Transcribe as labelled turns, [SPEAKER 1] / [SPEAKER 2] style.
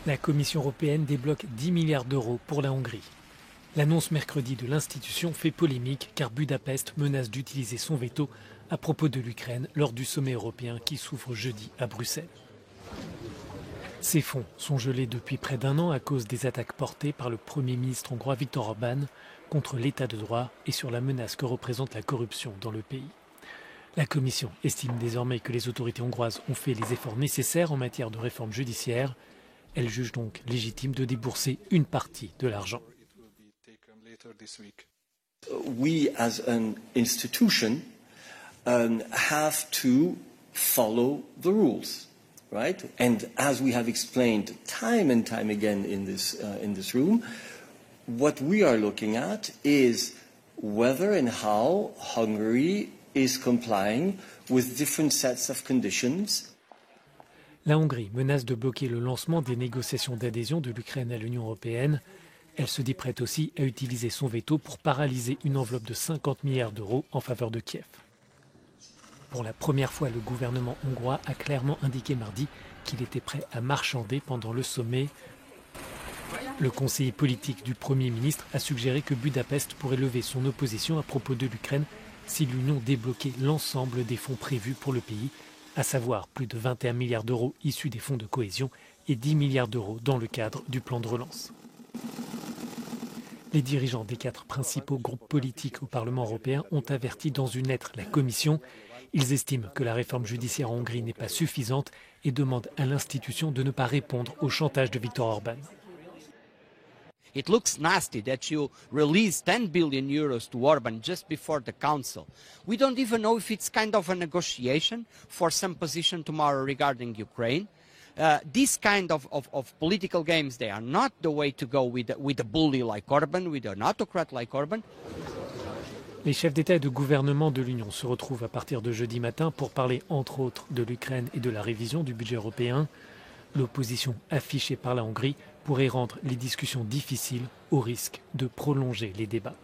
[SPEAKER 1] La Commission européenne débloque 10 milliards d'euros pour la Hongrie. L'annonce mercredi de l'institution fait polémique car Budapest menace d'utiliser son veto à propos de l'Ukraine lors du sommet européen qui s'ouvre jeudi à Bruxelles. Ces fonds sont gelés depuis près d'un an à cause des attaques portées par le Premier ministre hongrois Viktor Orbán contre l'état de droit et sur la menace que représente la corruption dans le pays. La Commission estime désormais que les autorités hongroises ont fait les efforts nécessaires en matière de réforme judiciaire. Elle juge donc légitime de débourser une partie de l'argent.
[SPEAKER 2] We as an institution have to follow the rules, right? And as we have explained time and time again in this room, what we are looking at is whether and how Hungary is complying with different sets of conditions.
[SPEAKER 1] La Hongrie menace de bloquer le lancement des négociations d'adhésion de l'Ukraine à l'Union européenne. Elle se dit prête aussi à utiliser son veto pour paralyser une enveloppe de 50 milliards d'euros en faveur de Kiev. Pour la première fois, le gouvernement hongrois a clairement indiqué mardi qu'il était prêt à marchander pendant le sommet. Le conseiller politique du Premier ministre a suggéré que Budapest pourrait lever son opposition à propos de l'Ukraine si l'Union débloquait l'ensemble des fonds prévus pour le pays, à savoir plus de 21 milliards d'euros issus des fonds de cohésion et 10 milliards d'euros dans le cadre du plan de relance. Les dirigeants des 4 principaux groupes politiques au Parlement européen ont averti dans une lettre la Commission. Ils estiment que la réforme judiciaire en Hongrie n'est pas suffisante et demandent à l'institution de ne pas répondre au chantage de Viktor Orbán.
[SPEAKER 3] It looks nasty that you release 10 billion euros to Orban just before the council. We don't even know if it's kind of a negotiation for some position tomorrow regarding Ukraine. These kind of political games, they are not the way to go with a bully like Orban, with an autocrat like Orban.
[SPEAKER 1] Les chefs d'État et de gouvernement de l'Union se retrouvent à partir de jeudi matin pour parler entre autres de l'Ukraine et de la révision du budget européen. L'opposition affichée par la Hongrie pourrait rendre les discussions difficiles au risque de prolonger les débats.